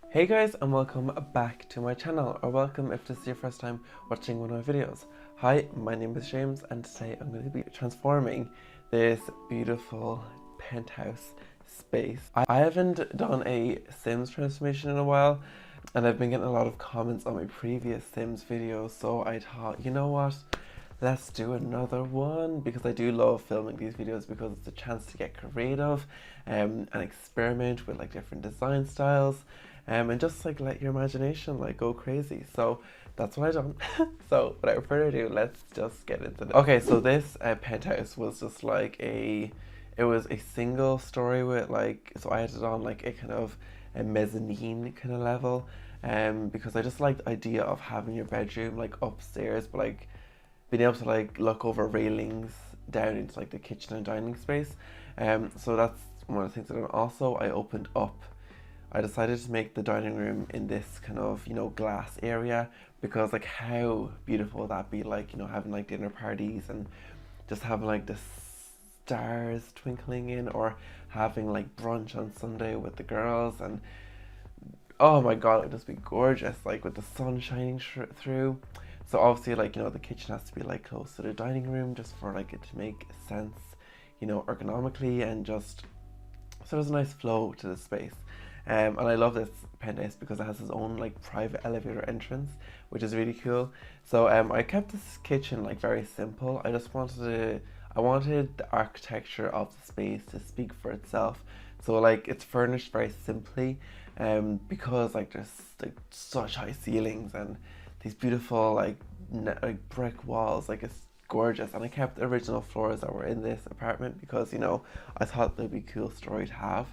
Hey guys, and welcome back to my channel, or welcome if this is your first time watching one of my videos. Hi, my name is James, and today I'm going to be transforming this beautiful penthouse space. I haven't done a Sims transformation in a while, and I've been getting a lot of comments on my previous Sims videos, so I thought, you know what, let's do another one, because I do love filming these videos because it's a chance to get creative and experiment with like different design styles. And just like let your imagination like go crazy. So that's what I done. So without further ado, let's just get into this. Okay, so this penthouse was just like it was a single story with like, so I had it on like a kind of a mezzanine kind of level, because I just like the idea of having your bedroom like upstairs, but like being able to like look over railings down into like the kitchen and dining space. So that's one of the things that I decided to make the dining room in this kind of, glass area, because like how beautiful would that be, like, having like dinner parties and just having like the stars twinkling in, or having like brunch on Sunday with the girls, and oh my god, it would just be gorgeous, like with the sun shining through. So obviously, like, the kitchen has to be like close to the dining room just for like it to make sense, ergonomically, and just so there's a nice flow to the space. And I love this penthouse because it has its own like private elevator entrance, which is really cool. So I kept this kitchen like very simple. I wanted the architecture of the space to speak for itself. So like it's furnished very simply, because like there's like such high ceilings and these beautiful like brick walls. Like it's gorgeous, and I kept the original floors that were in this apartment because I thought they'd be a cool story to have.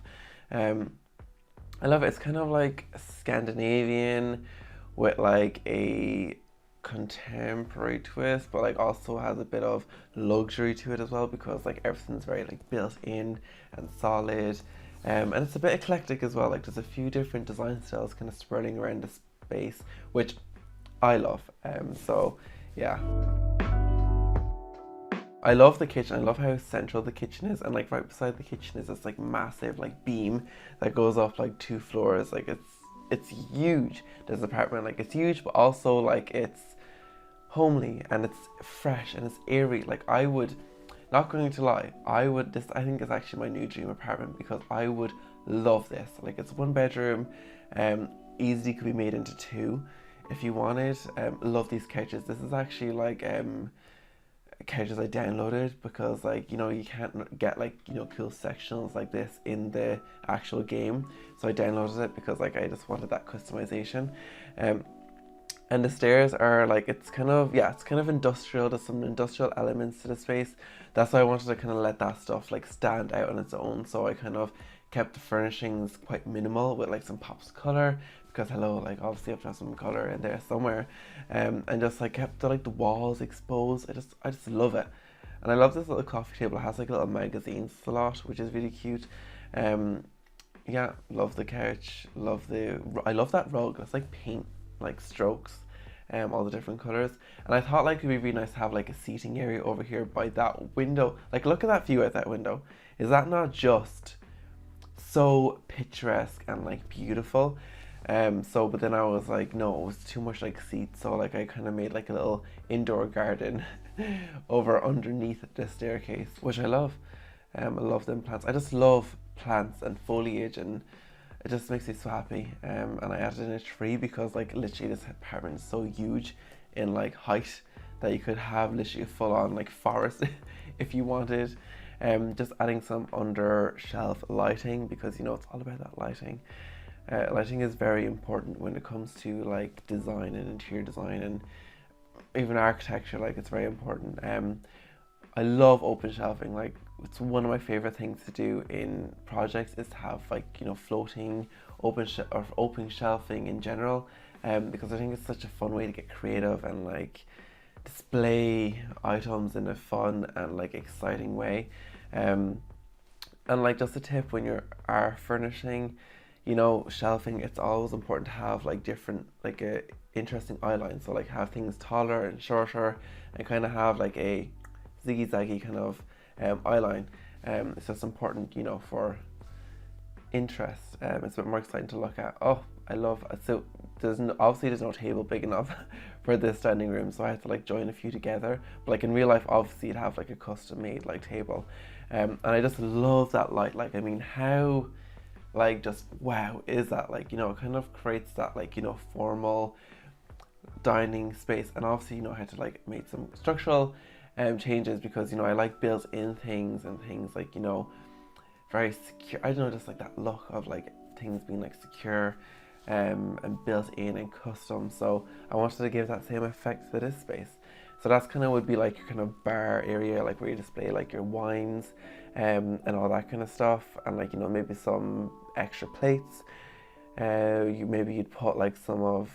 I love it. It's kind of like Scandinavian with like a contemporary twist, but like also has a bit of luxury to it as well, because like everything's very like built in and solid. And it's a bit eclectic as well. Like there's a few different design styles kind of swirling around the space, which I love. So yeah. I love the kitchen. I love how central the kitchen is, and like right beside the kitchen is this like massive like beam that goes up like 2 floors. Like it's huge. This apartment, like it's huge, but also like it's homely and it's fresh and it's airy. Like I would, not going to lie, I think it's actually my new dream apartment, because I would love this. Like it's 1 bedroom, easily could be made into 2 if you wanted. Love these couches. This is actually like couches I downloaded, because like you can't get like cool sectionals like this in the actual game, so I downloaded it because like I just wanted that customization. And the stairs are like, it's kind of industrial. There's some industrial elements to the space. That's why I wanted to kind of let that stuff like stand out on its own, so I kind of kept the furnishings quite minimal with like some pops of color, because hello, like obviously I have to have some color in there somewhere. And just like kept the walls exposed. I just love it. And I love this little coffee table. It has like a little magazine slot, which is really cute. Yeah, love the couch. I love that rug. It's like paint like strokes, all the different colors. And I thought like it'd be really nice to have like a seating area over here by that window. Like look at that view out that window. Is that not just so picturesque and like beautiful? But then I was like, no, it was too much like seats, so like I kind of made like a little indoor garden over underneath the staircase, which I love. I love them plants. I just love plants and foliage, and it just makes me so happy. And I added in a tree because like literally this apartment is so huge in like height that you could have literally a full on like forest if you wanted. Just adding some under shelf lighting, because it's all about that lighting. Lighting is very important when it comes to like design and interior design, and even architecture. Like it's very important. I love open shelving. Like it's one of my favorite things to do in projects, is to have like floating open shelving in general, because I think it's such a fun way to get creative and like display items in a fun and like exciting way. And like just a tip, when you are furnishing shelving, it's always important to have like different, like a interesting eye line. So like have things taller and shorter, and kind of have like a zigzaggy kind of eye line. It's just important, for interest. It's a bit more exciting to look at. Oh, I love, so obviously there's no table big enough for this dining room, so I had to like join a few together. But like in real life, obviously you'd have like a custom made like table. And I just love that light. Like, I mean, how like just wow is that, like, you know, it kind of creates that like, you know, formal dining space. And obviously, you know, I had to like make some structural changes because, you know, I like built in things and things like, you know, very secure. I don't know, just like that look of like things being like secure and built in and custom. So I wanted to give that same effect to this space. So that's kind of would be like your kind of bar area, like where you display like your wines and all that kind of stuff, and like, you know, maybe some extra plates. You'd put like some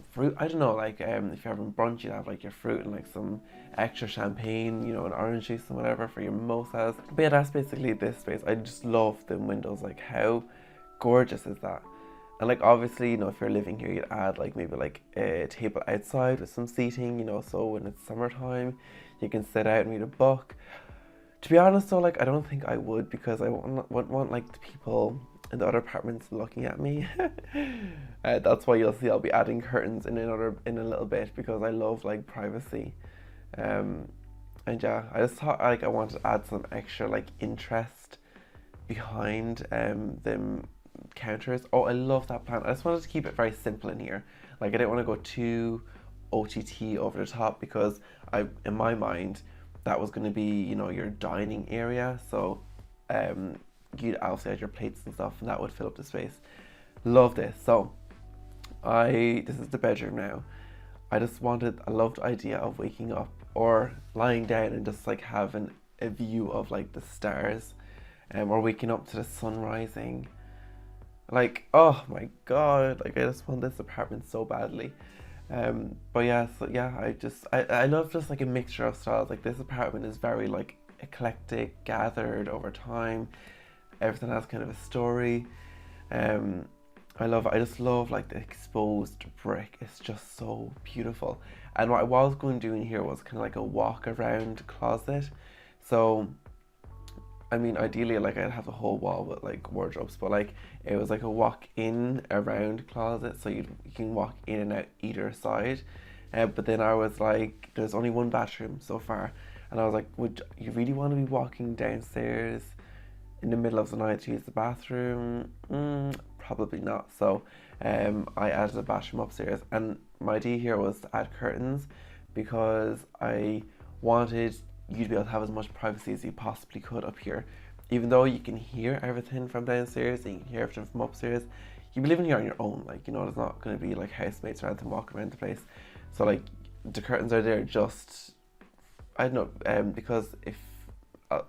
fruit. I don't know, like if you're having brunch, you'd have like your fruit and like some extra champagne, you know, and orange juice and whatever for your mimosas. But yeah, that's basically this space. I just love the windows. Like, how gorgeous is that? And like obviously, you know, if you're living here, you'd add like maybe like a table outside with some seating, you know, so when it's summertime, you can sit out and read a book. To be honest though, like I don't think I would, because I wouldn't want like the people in the other apartments looking at me. That's why you'll see I'll be adding curtains in a little bit, because I love like privacy. And yeah, I just thought like I wanted to add some extra like interest behind them counters. Oh, I love that plan. I just wanted to keep it very simple in here. Like I didn't want to go too OTT over the top, because in my mind, that was going to be, you know, your dining area. So you'd obviously add your plates and stuff, and that would fill up the space. Love this. So this is the bedroom now. I loved the idea of waking up or lying down and just like having a view of like the stars, or waking up to the sun rising. Like, oh my god, like I just want this apartment so badly. But yeah, so yeah, I love just like a mixture of styles. Like this apartment is very like eclectic, gathered over time. Everything has kind of a story. I just love like the exposed brick. It's just so beautiful. And what I was going to do in here was kind of like a walk around closet. So I mean, ideally, like I'd have the whole wall with like wardrobes, but like it was like a walk in around closet, so you can walk in and out either side. But then I was like, there's only one bathroom so far, and I was like, would you really want to be walking downstairs in the middle of the night to use the bathroom? Probably not. So I added a bathroom upstairs, and my idea here was to add curtains because I wanted you'd be able to have as much privacy as you possibly could up here. Even though you can hear everything from downstairs and you can hear everything from upstairs, you'll be living here on your own. Like, you know, there's not going to be like housemates or anything walking around the place. So like the curtains are there just, I don't know, because if I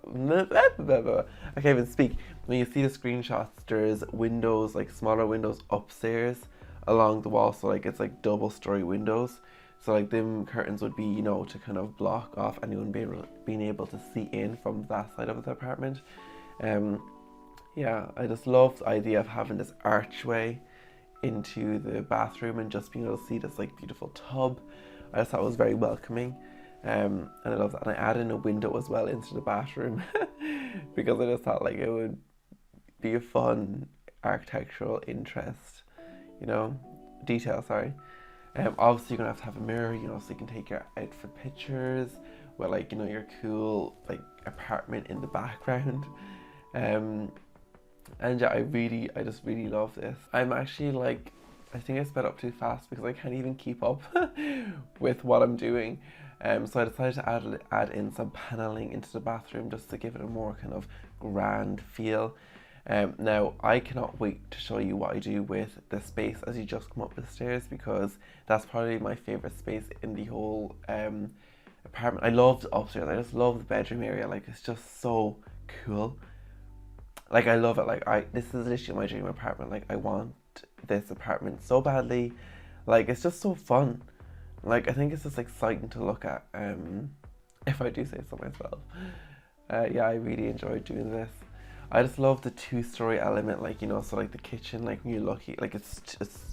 can't even speak. When you see the screenshots, there's windows, like smaller windows upstairs along the wall, so like it's like double story windows. So like them curtains would be, you know, to kind of block off anyone being able to see in from that side of the apartment. Yeah, I just love the idea of having this archway into the bathroom and just being able to see this like beautiful tub. I just thought it was very welcoming. And I love that. And I added in a window as well into the bathroom because I just thought like it would be a fun architectural interest, you know, detail, sorry. Obviously you're gonna have a mirror, you know, so you can take your outfit pictures with like, you know, your cool like apartment in the background. And yeah, I just really love this. I'm actually like, I think I sped up too fast because I can't even keep up with what I'm doing. So I decided to add in some paneling into the bathroom just to give it a more kind of grand feel. Now I cannot wait to show you what I do with the space as you just come up the stairs, because that's probably my favorite space in the whole apartment. I love the upstairs. I just love the bedroom area. Like it's just so cool. Like I love it. Like this is literally my dream apartment. Like I want this apartment so badly. Like it's just so fun. Like I think it's just exciting to look at. If I do say so myself. Yeah, I really enjoyed doing this. I just love the two-story element, like, you know, so like the kitchen, like when you look at, like it's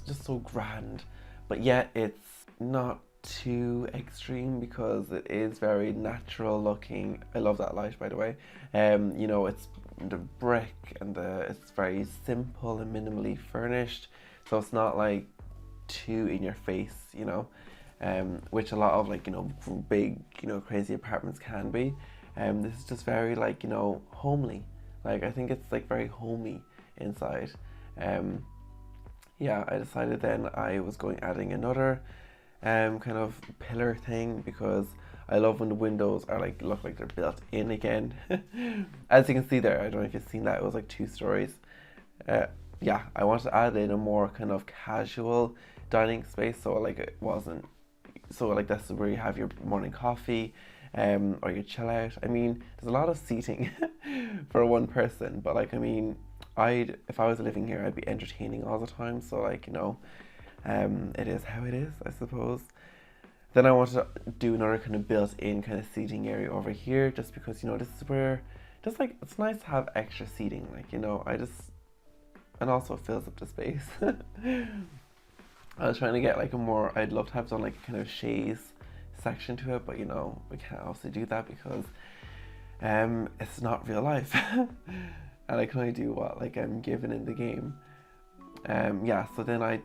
just so grand, but yet it's not too extreme because it is very natural looking. I love that light, by the way. You know, it's the brick and it's very simple and minimally furnished. so it's not like too in your face, you know, which a lot of like, you know, big, you know, crazy apartments can be. This is just very like, you know, homely. Like I think it's like very homey inside. Yeah, I decided then I was adding another kind of pillar thing, because I love when the windows are like look like they're built in again. As you can see there, I don't know if you've seen that, it was like 2 stories. Yeah, I wanted to add in a more kind of casual dining space, so like it wasn't, so like this is where you have your morning coffee, or your chill out. I mean, there's a lot of seating for one person, but like I mean, if I was living here, I'd be entertaining all the time. So like, you know, it is how it is, I suppose. Then I wanted to do another kind of built-in kind of seating area over here, just because, you know, this is where, just like, it's nice to have extra seating, like, you know, and also it fills up the space. I was trying to get like I'd love to have done like a kind of chaise section to it, but you know, we can't also do that because it's not real life. And I can only do what like I'm given in the game. Yeah, so then I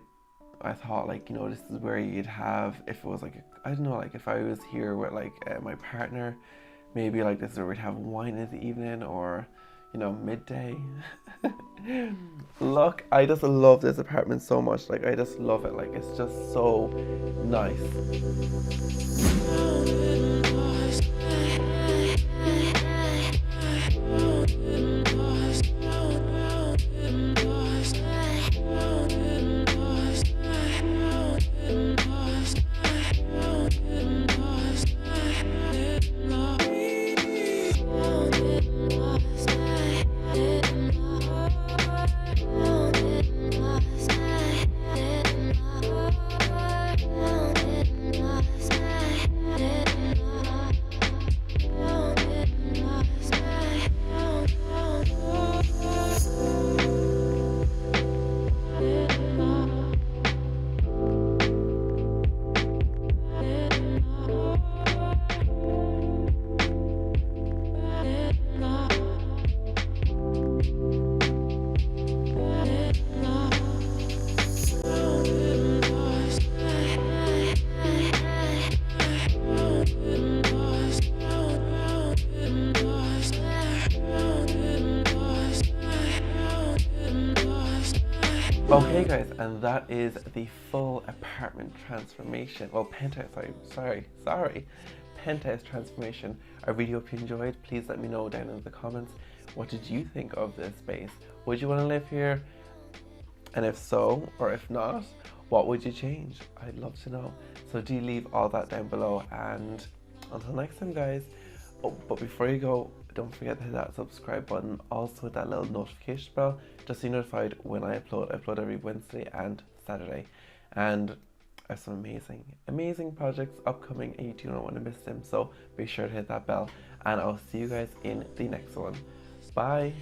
thought like, you know, this is where you'd have, if it was like I don't know, like if I was here with like my partner, maybe like this is where we'd have wine in the evening, or you know, midday. Look, I just love this apartment so much. Like I just love it. Like it's just so nice. Okay guys, and that is the full apartment transformation, well penthouse, sorry, penthouse transformation. I really hope you enjoyed. Please let me know down in the comments, what did you think of this space? Would you want to live here? And if so, or if not, what would you change? I'd love to know. So do leave all that down below, and until next time guys. Oh, but before you go, don't forget to hit that subscribe button, also hit that little notification bell, just so you're notified when I upload. I upload every Wednesday and Saturday, and I have some amazing projects upcoming, and you do not want to miss them, so be sure to hit that bell, and I'll see you guys in the next one. Bye.